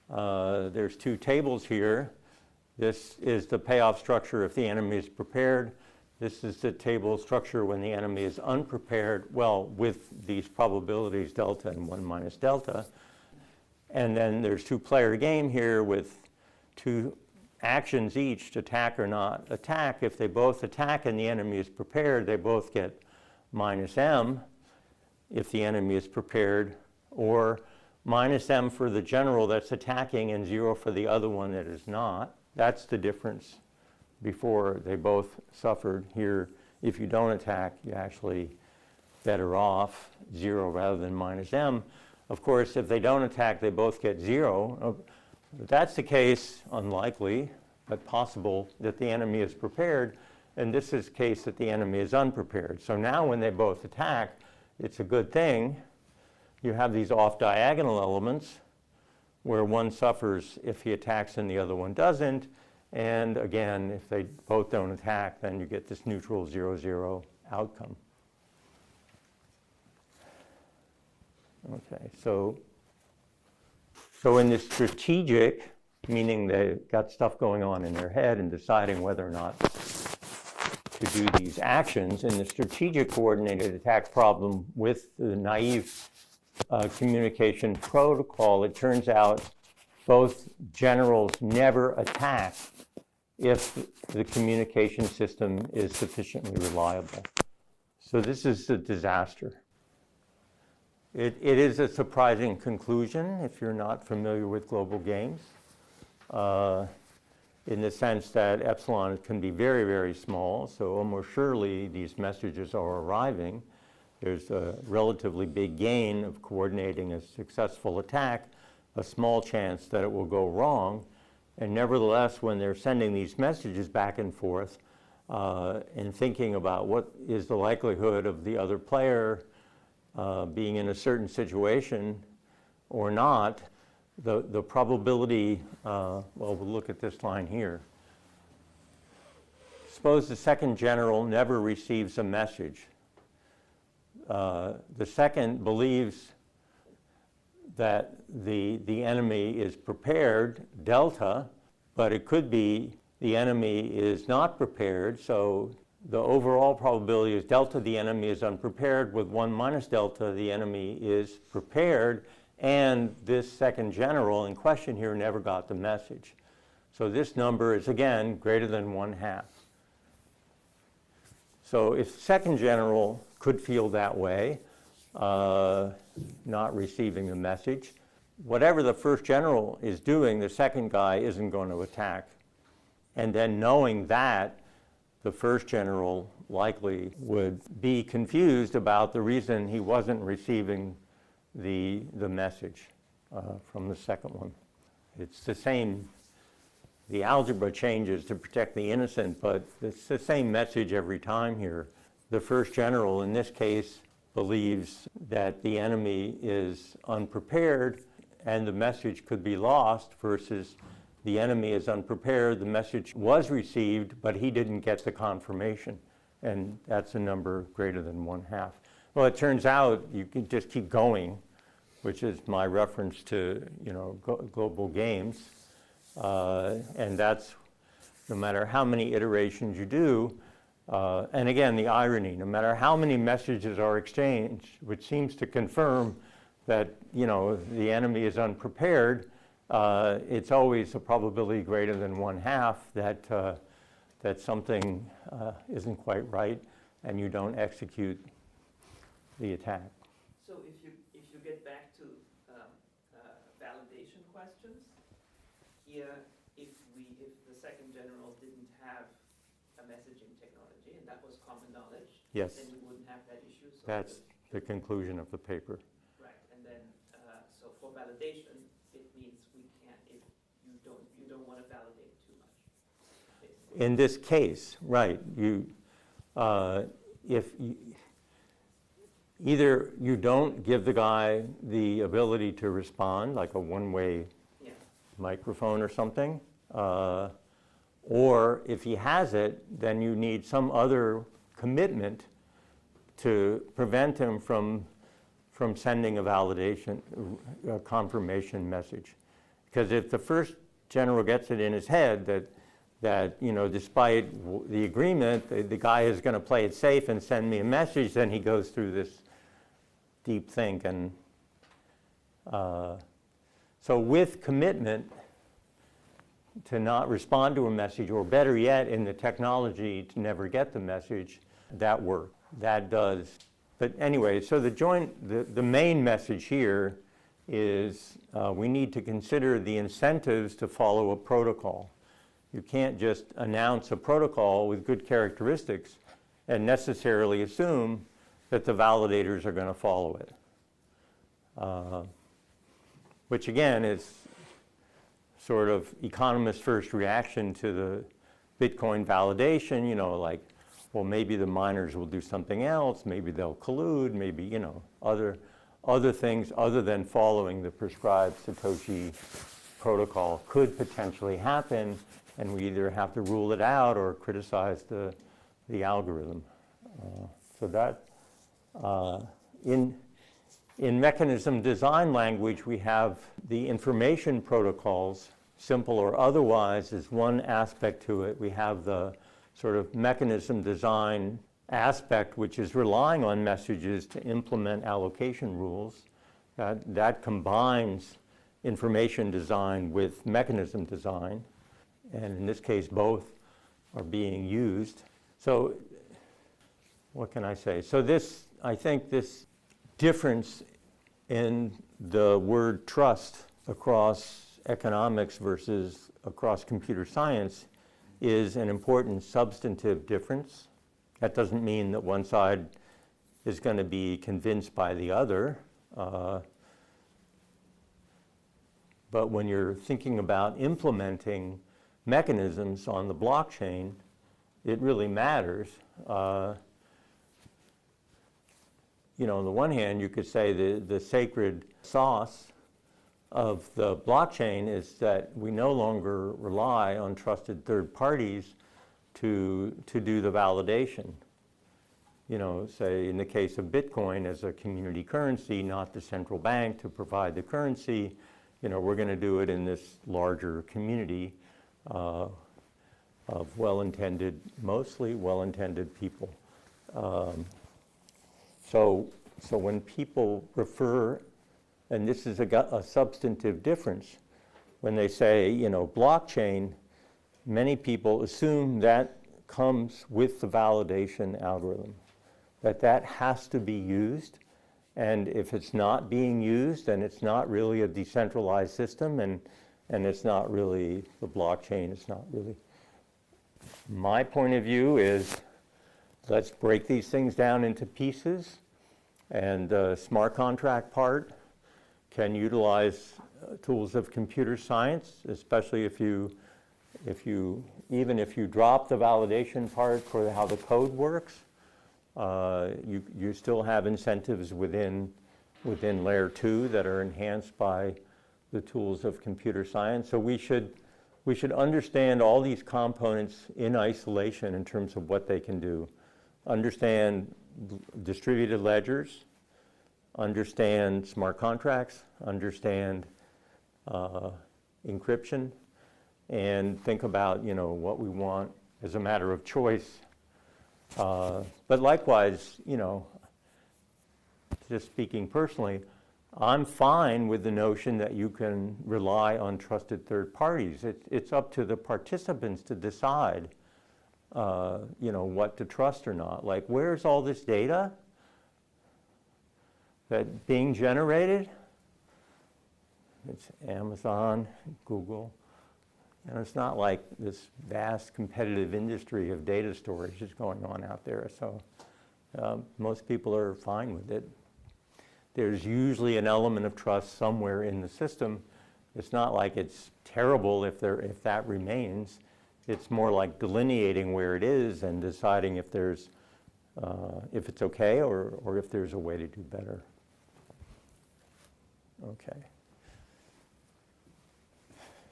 there's two tables here. This is the payoff structure if the enemy is prepared. This is the table structure when the enemy is unprepared, well, with these probabilities delta and 1 minus delta. And then there's two-player game here with two actions each, to attack or not attack. If they both attack and the enemy is prepared, they both get minus m if the enemy is prepared, or minus m for the general that's attacking and 0 for the other one that is not. That's the difference. Before, they both suffered. Here, if you don't attack, you're actually better off, 0 rather than minus m. Of course, if they don't attack, they both get 0. If that's the case, unlikely, but possible, that the enemy is prepared, and this is the case that the enemy is unprepared. So now when they both attack, it's a good thing. You have these off-diagonal elements where one suffers if he attacks and the other one doesn't. And again, if they both don't attack, then you get this neutral 0-0 outcome. Okay, so in this strategic, meaning they've got stuff going on in their head and deciding whether or not to do these actions, in the strategic coordinated attack problem with the naive communication protocol, it turns out both generals never attack if the communication system is sufficiently reliable. So this is a disaster. It is a surprising conclusion if you're not familiar with global games, in the sense that epsilon can be very, very small, so almost surely these messages are arriving. There's a relatively big gain of coordinating a successful attack, a small chance that it will go wrong. And nevertheless, when they're sending these messages back and forth and thinking about what is the likelihood of the other player being in a certain situation or not, the probability, well, we'll look at this line here. Suppose the second general never receives a message. The second believes that the enemy is prepared, delta, but it could be the enemy is not prepared, so the overall probability is delta, the enemy is unprepared, with 1 minus delta, the enemy is prepared, and this second general in question here never got the message. So this number is, again, greater than 1/2. So if the second general could feel that way, not receiving the message, whatever the first general is doing, the second guy isn't going to attack. And then knowing that, the first general likely would be confused about the reason he wasn't receiving the message from the second one. It's the same, the algebra changes to protect the innocent, but it's the same message every time here. The first general, in this case, believes that the enemy is unprepared and the message could be lost, versus the enemy is unprepared, the message was received, but he didn't get the confirmation. And that's a number greater than 1/2. Well, it turns out you can just keep going, which is my reference to, global games. And that's no matter how many iterations you do. And again, the irony, no matter how many messages are exchanged, which seems to confirm that, the enemy is unprepared, it's always a probability greater than 1/2 that something isn't quite right and you don't execute the attack. So if you get back to validation questions, here, if the second general didn't have a messaging technology, and that was common knowledge, Yes. then you wouldn't have that issue. So That's the conclusion of the paper. Right. In this case, right, either you don't give the guy the ability to respond, like a one-way microphone or something, or if he has it, then you need some other commitment to prevent him from sending a confirmation message. Because if the first general gets it in his head that despite the agreement, the guy is going to play it safe and send me a message, then he goes through this deep think. And so with commitment to not respond to a message, or better yet, in the technology to never get the message, that works. That does. But anyway, so the main message here is we need to consider the incentives to follow a protocol. You can't just announce a protocol with good characteristics and necessarily assume that the validators are going to follow it. Which again is sort of economist first reaction to the Bitcoin validation, like, well, maybe the miners will do something else, maybe they'll collude, maybe, other things other than following the prescribed Satoshi protocol could potentially happen, and we either have to rule it out or criticize the algorithm. So that, in mechanism design language, we have the information protocols, simple or otherwise, is one aspect to it. We have the sort of mechanism design aspect, which is relying on messages to implement allocation rules. That combines information design with mechanism design. And in this case, both are being used. So what can I say? So I think this difference in the word trust across economics versus across computer science is an important substantive difference. That doesn't mean that one side is going to be convinced by the other. But when you're thinking about implementing mechanisms on the blockchain, it really matters. On the one hand, you could say the sacred sauce of the blockchain is that we no longer rely on trusted third parties to do the validation. Say in the case of Bitcoin as a community currency, not the central bank to provide the currency, we're going to do it in this larger community of mostly well-intended people. So when people refer, and this is a substantive difference, when they say, blockchain, many people assume that comes with the validation algorithm, that has to be used. And if it's not being used, then it's not really a decentralized system, and it's not really the blockchain. It's not really. My point of view is, let's break these things down into pieces, and the smart contract part can utilize tools of computer science, especially if you drop the validation part for how the code works. You still have incentives within layer 2 that are enhanced by the tools of computer science. So we should understand all these components in isolation in terms of what they can do. Understand distributed ledgers, understand smart contracts, understand encryption, and think about what we want as a matter of choice. But likewise, just speaking personally, I'm fine with the notion that you can rely on trusted third parties. It's up to the participants to decide, what to trust or not. Like, where's all this data that's being generated? It's Amazon, Google. It's not like this vast competitive industry of data storage is going on out there. So most people are fine with it. There's usually an element of trust somewhere in the system. It's not like it's terrible if that remains. It's more like delineating where it is and deciding if there's, if it's okay or if there's a way to do better. Okay.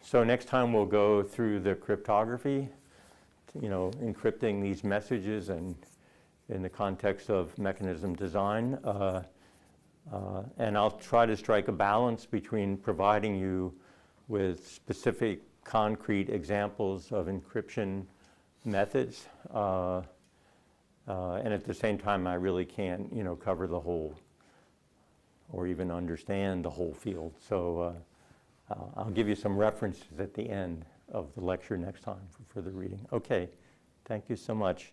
So next time we'll go through the cryptography, encrypting these messages and in the context of mechanism design. And I'll try to strike a balance between providing you with specific concrete examples of encryption methods, and at the same time I really can't cover the whole or even understand the whole field. So I'll give you some references at the end of the lecture next time for further reading. Okay, thank you so much.